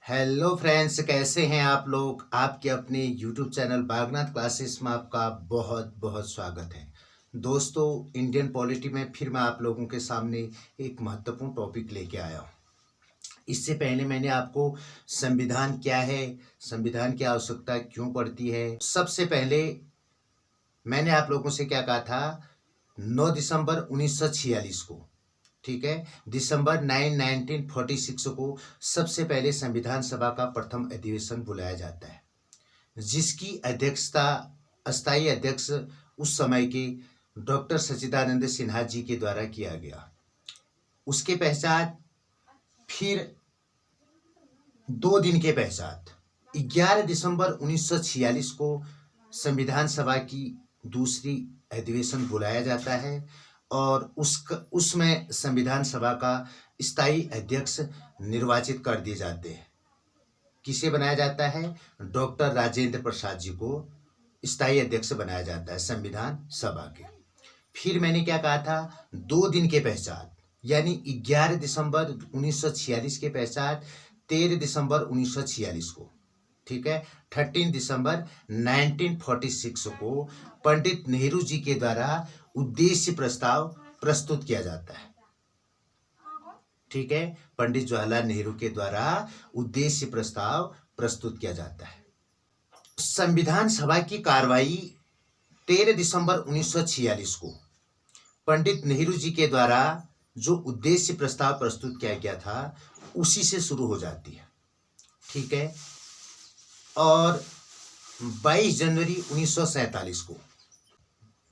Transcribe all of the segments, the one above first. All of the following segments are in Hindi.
हेलो फ्रेंड्स, कैसे हैं आप लोग। आपके अपने यूट्यूब चैनल बागनाथ क्लासेस में आपका बहुत बहुत स्वागत है। दोस्तों, इंडियन पॉलिटी में फिर मैं आप लोगों के सामने एक महत्वपूर्ण टॉपिक लेके आया हूँ। इससे पहले मैंने आपको संविधान क्या है, संविधान की आवश्यकता क्यों पड़ती है, सबसे पहले मैंने आप लोगों से क्या कहा था। 9 दिसंबर 1946 को, ठीक है, दिसंबर 1946 को सबसे पहले संविधान सभा का प्रथम अधिवेशन बुलाया जाता है, जिसकी अध्यक्षता अस्थायी अध्यक्ष उस समय के डॉक्टर सच्चिदानंद सिन्हा जी के द्वारा किया गया। उसके पश्चात फिर 2 दिन के पश्चात 11 दिसंबर 1946 को संविधान सभा की दूसरी अधिवेशन बुलाया जाता है और उसमें संविधान सभा का स्थायी अध्यक्ष निर्वाचित कर दिए जाते हैं। किसे बनाया जाता है? डॉक्टर राजेंद्र प्रसाद जी को स्थायी अध्यक्ष बनाया जाता है संविधान सभा के। फिर मैंने क्या कहा था, 2 दिन के पश्चात यानी 11 दिसंबर 1946 के पश्चात 13 दिसंबर 1946 को, ठीक है, 13 दिसंबर 1946 को पंडित नेहरू जी के द्वारा उद्देश्य प्रस्ताव प्रस्तुत किया जाता है। ठीक है, पंडित जवाहरलाल नेहरू के द्वारा उद्देश्य प्रस्ताव प्रस्तुत किया जाता है। संविधान सभा की कार्रवाई 13 दिसंबर 1946 को पंडित नेहरू जी के द्वारा जो उद्देश्य प्रस्ताव प्रस्तुत किया गया था उसी से शुरू हो जाती है। ठीक है, और 22 जनवरी 1947 को,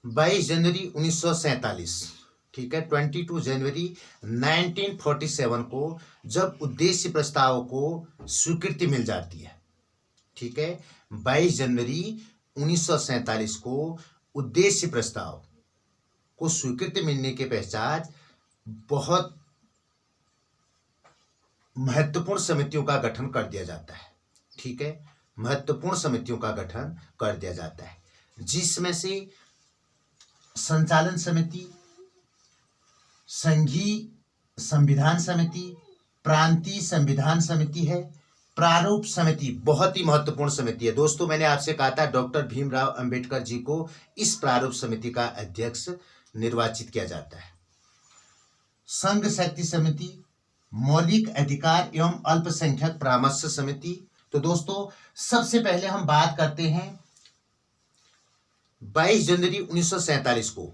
22 जनवरी 1947, ठीक है, 22 जनवरी 1947 को जब उद्देश्य प्रस्ताव को स्वीकृति मिल जाती है, ठीक है, 22 जनवरी 1947 को उद्देश्य प्रस्ताव को स्वीकृति मिलने के पश्चात बहुत महत्वपूर्ण समितियों का गठन कर दिया जाता है। ठीक है, महत्वपूर्ण समितियों का गठन कर दिया जाता है, जिसमें से संचालन समिति, संघीय संविधान समिति, प्रांतीय संविधान समिति है, प्रारूप समिति बहुत ही महत्वपूर्ण समिति है। दोस्तों, मैंने आपसे कहा था डॉक्टर भीमराव अंबेडकर जी को इस प्रारूप समिति का अध्यक्ष निर्वाचित किया जाता है। संघ शक्ति समिति, मौलिक अधिकार एवं अल्पसंख्यक परामर्श समिति। तो दोस्तों, सबसे पहले हम बात करते हैं 22 जनवरी 1947 को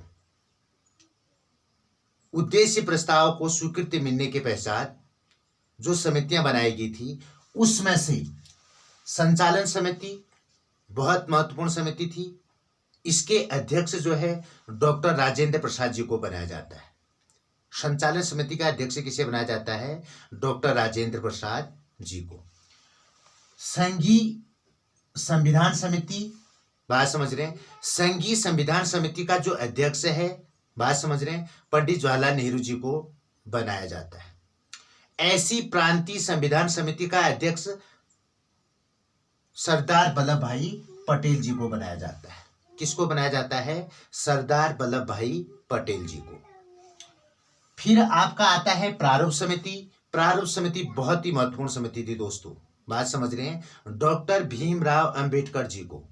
उद्देश्य प्रस्ताव को स्वीकृति मिलने के पश्चात जो समितियां बनाई गई थी उसमें से संचालन समिति बहुत महत्वपूर्ण समिति थी। इसके अध्यक्ष जो है डॉक्टर राजेंद्र प्रसाद जी को बनाया जाता है। संचालन समिति का अध्यक्ष किसे बनाया जाता है? डॉक्टर राजेंद्र प्रसाद जी को। संघीय संविधान समिति, बात समझ रहे हैं, संघीय संविधान समिति का जो अध्यक्ष है, बात समझ रहे हैं, पंडित जवाहरलाल नेहरू जी को बनाया जाता है। ऐसी प्रांतीय संविधान समिति का अध्यक्ष सरदार वल्लभ भाई पटेल जी को बनाया जाता है। किसको बनाया जाता है? सरदार वल्लभ भाई पटेल जी को। फिर आपका आता है प्रारूप समिति। प्रारूप समिति बहुत ही महत्वपूर्ण समिति थी दोस्तों, बात समझ रहे हैं, डॉक्टर भीमराव अंबेडकर जी को,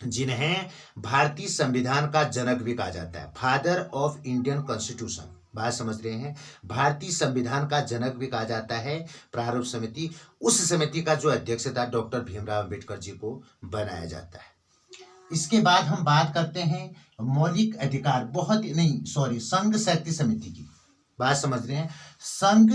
जिन्हें भारतीय संविधान का जनक भी कहा जाता है, फादर ऑफ इंडियन कॉन्स्टिट्यूशन, बात समझ रहे हैं, भारतीय संविधान का जनक भी कहा जाता है प्रारूप समिति। उस समिति का जो अध्यक्ष था डॉक्टर भीमराव अंबेडकर जी को बनाया जाता है। इसके बाद हम बात करते हैं मौलिक अधिकार, संघ शक्ति समिति की, बात समझ रहे हैं, संघ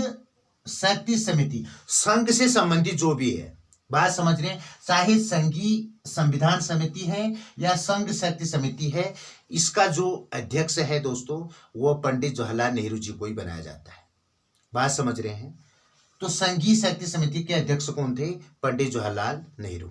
शक्ति समिति, संघ से संबंधित जो भी है, बात समझ रहे हैं, चाहे संघीय संविधान समिति है या संघ शक्ति समिति है, इसका जो अध्यक्ष है दोस्तों वो पंडित जवाहरलाल नेहरू जी को ही बनाया जाता है, बात समझ रहे हैं। तो संघीय शक्ति समिति के अध्यक्ष कौन थे? पंडित जवाहरलाल नेहरू।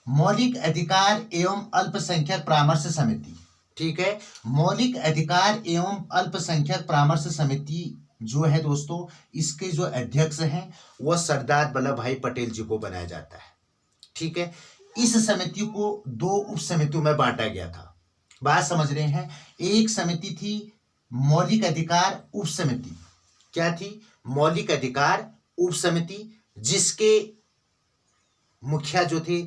मौलिक अधिकार एवं अल्पसंख्यक परामर्श समिति, ठीक है, मौलिक अधिकार एवं अल्पसंख्यक परामर्श समिति जो है दोस्तों, इसके जो अध्यक्ष हैं वह सरदार वल्लभ भाई पटेल जी को बनाया जाता है। ठीक है, इस समिति को 2 उप समितियों में बांटा गया था, बात समझ रहे हैं। एक समिति थी मौलिक अधिकार उप समिति, क्या थी? मौलिक अधिकार उप समिति। जिसके मुखिया जो थे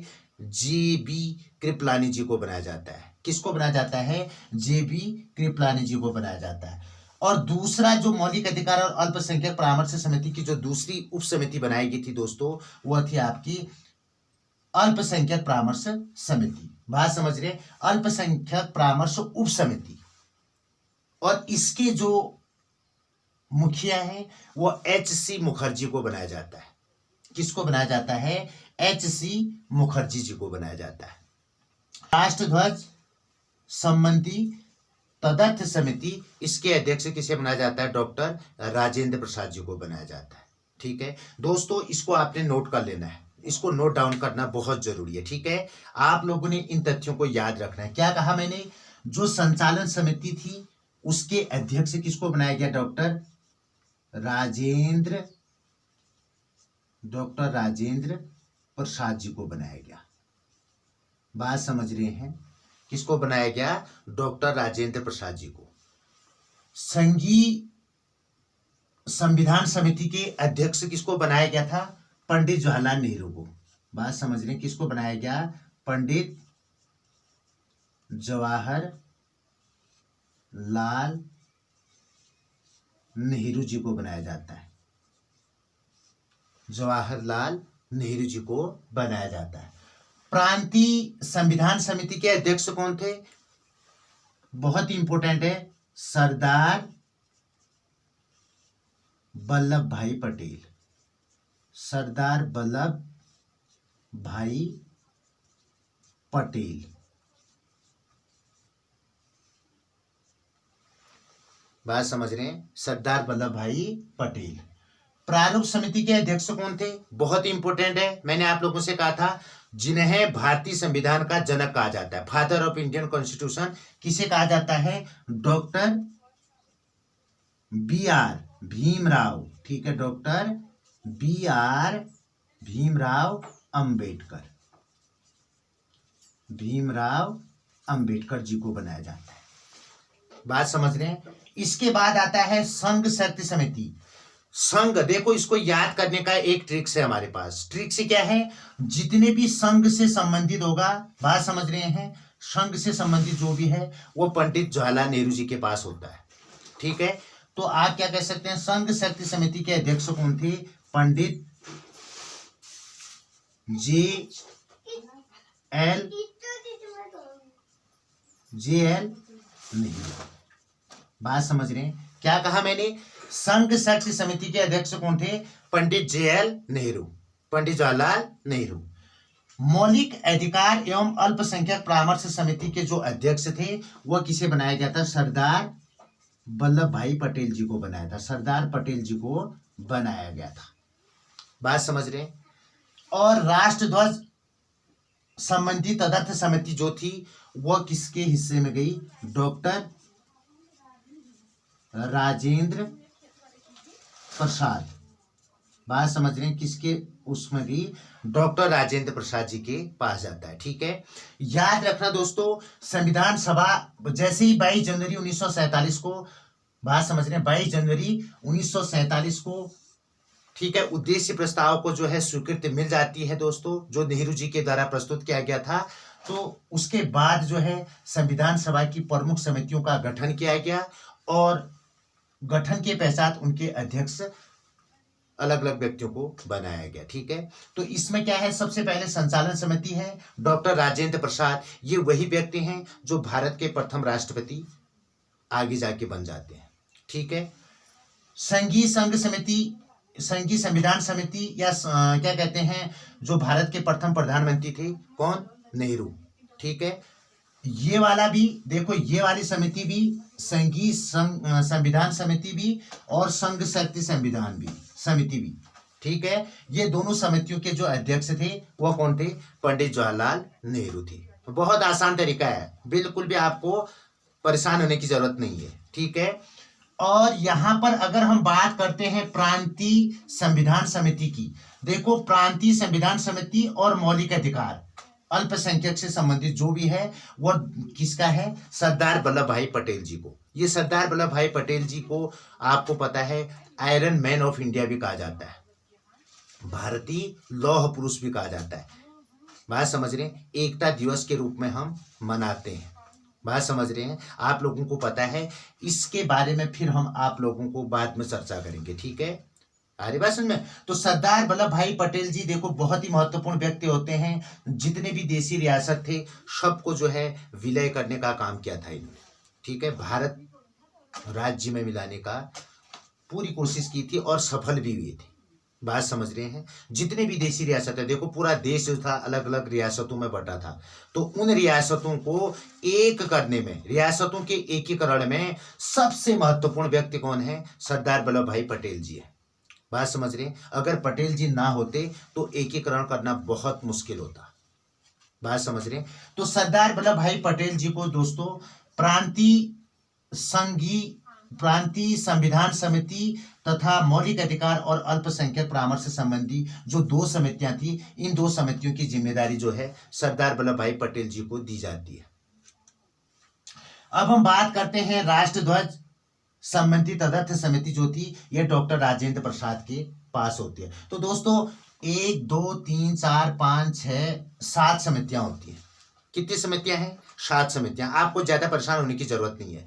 JB कृपलानी जी को बनाया जाता है। किसको बनाया जाता है? JB कृपलानी जी को बनाया जाता है। और दूसरा जो मौलिक अधिकार और अल्पसंख्यक परामर्श समिति की जो दूसरी उप समिति बनाई गई थी दोस्तों, वह थी आपकी अल्पसंख्यक परामर्श समिति। बात समझ रहे? अल्पसंख्यक परामर्श उप समिति। और इसके जो मुखिया है वो HC मुखर्जी को बनाया जाता है। किसको बनाया जाता है? HC मुखर्जी जी को बनाया जाता है। राष्ट्रध्वज संबंधी तदर्थ समिति, इसके अध्यक्ष किसे बनाया जाता है? डॉक्टर राजेंद्र प्रसाद जी को बनाया जाता है। ठीक है दोस्तों, इसको आपने नोट कर लेना है, इसको नोट डाउन करना बहुत जरूरी है। ठीक है, आप लोगों ने इन तथ्यों को याद रखना है। क्या कहा मैंने? जो संचालन समिति थी उसके अध्यक्ष किसको बनाया गया? डॉक्टर राजेंद्र प्रसाद जी को बनाया गया। बात समझ रहे हैं? किसको बनाया गया? डॉक्टर राजेंद्र प्रसाद जी को। संघीय संविधान समिति के अध्यक्ष किसको बनाया गया था? पंडित जवाहरलाल नेहरू को। बात समझ रहे हैं? किसको बनाया गया? पंडित जवाहरलाल नेहरू जी को बनाया जाता है। जवाहरलाल नेहरू जी को बनाया जाता है। प्रांतीय संविधान समिति के अध्यक्ष कौन थे? बहुत ही इंपॉर्टेंट है, सरदार वल्लभ भाई पटेल। सरदार वल्लभ भाई पटेल। बात समझ रहे हैं? सरदार वल्लभ भाई पटेल। प्रारूप समिति के अध्यक्ष कौन थे? बहुत ही इंपॉर्टेंट है, मैंने आप लोगों से कहा था जिन्हें भारतीय संविधान का जनक कहा जाता है, फादर ऑफ इंडियन कॉन्स्टिट्यूशन, किसे कहा जाता है? Doctor BR Bhimrao. ठीक है, डॉक्टर BR भीमराव अंबेडकर। भीमराव अंबेडकर जी को बनाया जाता है। बात समझ रहे हैं? इसके बाद आता है संघ शक्ति समिति। संघ, देखो इसको याद करने का एक ट्रिक्स है हमारे पास। ट्रिक्स क्या है? जितने भी संघ से संबंधित होगा, बात समझ रहे हैं, संघ से संबंधित जो भी है वो पंडित जवाहरलाल नेहरू जी के पास होता है। ठीक है, तो आप क्या कह सकते हैं? संघ शक्ति समिति के अध्यक्ष कौन थे? पंडित JL नेहरू। बात समझ रहे हैं? क्या कहा मैंने? संघ शक्ति समिति के अध्यक्ष कौन थे? पंडित JL नेहरू, पंडित जवाहरलाल नेहरू। मौलिक अधिकार एवं अल्पसंख्यक परामर्श समिति के जो अध्यक्ष थे वह किसे बनाया गया था? सरदार वल्लभ भाई पटेल जी को बनाया था। सरदार पटेल जी को बनाया गया था। बात समझ रहे हैं? और राष्ट्रध्वज संबंधी तदर्थ समिति जो थी वह किसके हिस्से में गई? डॉक्टर राजेंद्र प्रसाद। बात समझ रहे हैं? किसके उसमें गई? डॉक्टर राजेंद्र प्रसाद जी के पास जाता है। ठीक है, याद रखना दोस्तों, संविधान सभा जैसे ही 22 जनवरी 1947 को, बात समझ रहे हैं, 22 जनवरी 1947 को, ठीक है, उद्देश्य प्रस्ताव को जो है स्वीकृति मिल जाती है दोस्तों, जो नेहरू जी के द्वारा प्रस्तुत किया गया था। तो उसके बाद जो है संविधान सभा की प्रमुख समितियों का गठन किया गया और गठन के पश्चात उनके अध्यक्ष अलग अलग व्यक्तियों को बनाया गया। ठीक है, तो इसमें क्या है? सबसे पहले संचालन समिति है डॉक्टर राजेंद्र प्रसाद। ये वही व्यक्ति हैं जो भारत के प्रथम राष्ट्रपति आगे जाके बन जाते हैं। ठीक है, संघीय संघ समिति, संघीय संविधान समिति या क्या कहते हैं, जो भारत के प्रथम प्रधानमंत्री थे, कौन? नेहरू। ठीक है, ये वाला भी देखो, ये वाली समिति भी संघीय संविधान समिति भी और संघ शक्ति संविधान भी समिति भी। ठीक है, ये दोनों समितियों के जो अध्यक्ष थे वह कौन थे? पंडित जवाहरलाल नेहरू थे। बहुत आसान तरीका है, बिल्कुल भी आपको परेशान होने की जरूरत नहीं है। ठीक है, और यहाँ पर अगर हम बात करते हैं प्रांतीय संविधान समिति की, देखो प्रांतीय संविधान समिति और मौलिक अधिकार अल्पसंख्यक से संबंधित जो भी है वह किसका है? सरदार वल्लभ भाई पटेल जी को। ये सरदार वल्लभ भाई पटेल जी को आपको पता है आयरन मैन ऑफ इंडिया भी कहा जाता है। भारतीय लौह पुरुष भी कहा जाता है। बात समझ रहे हैं, एकता दिवस के रूप में हम मनाते हैं। बात समझ रहे हैं, आप लोगों को पता है, इसके बारे में फिर हम आप लोगों को बाद में चर्चा करेंगे, ठीक है। अरे बात समझ में। तो सरदार वल्लभ भाई पटेल जी देखो बहुत ही महत्वपूर्ण व्यक्ति होते हैं। जितने भी देशी रियासत थे सबको जो है विलय करने का काम किया था इन्होंने, ठीक है। भारत राज्य में मिलाने का पूरी कोशिश की थी और सफल भी हुए थे। बात समझ रहे हैं, जितने भी देशी रियासत है, देखो पूरा देश जो था अलग अलग रियासतों में बटा था, तो उन रियासतों को एक करने में, रियासतों के एकीकरण में सबसे महत्वपूर्ण व्यक्ति कौन है? सरदार वल्लभ भाई पटेल जी है। बात समझ रहे हैं, अगर पटेल जी ना होते तो एकीकरण करना बहुत मुश्किल होता। बात समझ रहे हैं, तो सरदार वल्लभ भाई पटेल जी को दोस्तों प्रांतीय संविधान समिति तथा मौलिक अधिकार और अल्पसंख्यक परामर्श संबंधी जो 2 समितियां थी, इन 2 समितियों की जिम्मेदारी जो है सरदार वल्लभ भाई पटेल जी को दी जाती है। अब हम बात करते हैं राष्ट्र ध्वज संबंधी तदर्थ समिति जो थी, यह डॉक्टर राजेंद्र प्रसाद के पास होती है। तो दोस्तों 1 2 3 4 5 6 7 समितियां होती हैं। कितनी समितियां हैं? 7 समितियां। आपको ज्यादा परेशान होने की जरूरत नहीं है।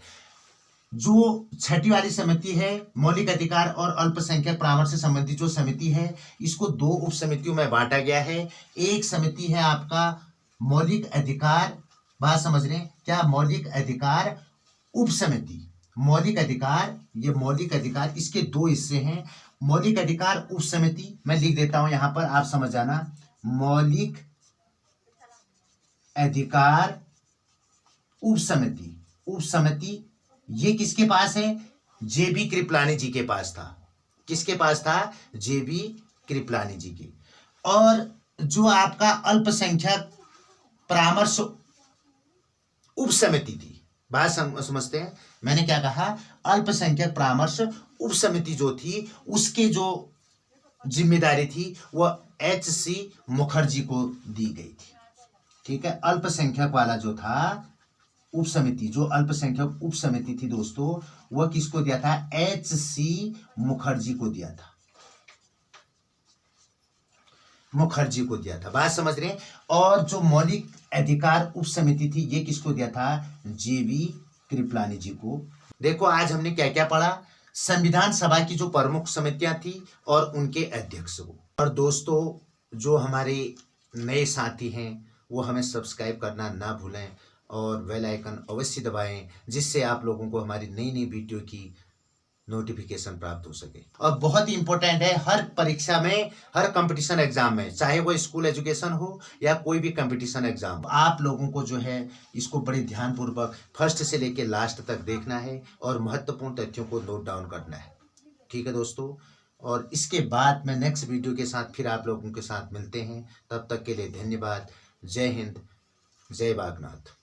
जो 6ठी वाली समिति है, मौलिक अधिकार और अल्पसंख्यक परामर्श संबंधी जो समिति है, इसको 2 उप समितियों में बांटा गया है। एक समिति है आपका मौलिक अधिकार, बात समझ रहे हैं क्या? मौलिक अधिकार उप समिति। मौलिक अधिकार, ये मौलिक अधिकार, इसके 2 हिस्से हैं। मौलिक अधिकार उप समिति, मैं लिख देता हूं यहां पर, आप समझ जाना। मौलिक अधिकार उप समिति, उप समिति ये किसके पास है? जेबी कृपलानी जी के पास था। किसके पास था? जेबी कृपलानी जी के। और जो आपका अल्पसंख्यक परामर्श उप समिति थी, बात समझते हैं, मैंने क्या कहा? अल्पसंख्यक परामर्श उप समिति जो थी, उसके जो जिम्मेदारी थी वह HC मुखर्जी को दी गई थी, ठीक है। अल्पसंख्यक वाला जो था उप समिति, जो अल्पसंख्यक उप समिति थी दोस्तों, वह किसको दिया था? HC मुखर्जी को दिया था, मुखर्जी को दिया था। बात समझ रहे हैं। और जो मौलिक अधिकार उप समिति थी, ये किसको दिया था? जेबी कृपलानी जी को। देखो आज हमने क्या क्या पढ़ा? संविधान सभा की जो प्रमुख समितियां थी और उनके अध्यक्ष को। और दोस्तों जो हमारे नए साथी हैं वो हमें सब्सक्राइब करना ना भूलें और बेल आइकन अवश्य दबाएं, जिससे आप लोगों को हमारी नई नई वीडियो की नोटिफिकेशन प्राप्त हो सके। और बहुत ही इंपॉर्टेंट है, हर परीक्षा में, हर कंपटीशन एग्जाम में, चाहे वो स्कूल एजुकेशन हो या कोई भी कंपटीशन एग्जाम, आप लोगों को जो है इसको बड़े ध्यानपूर्वक फर्स्ट से लेकर लास्ट तक देखना है और महत्वपूर्ण तथ्यों को नोट डाउन करना है, ठीक है दोस्तों। और इसके बाद मैं नेक्स्ट वीडियो के साथ फिर आप लोगों के साथ मिलते हैं। तब तक के लिए धन्यवाद। जय हिंद, जय बागनाथ।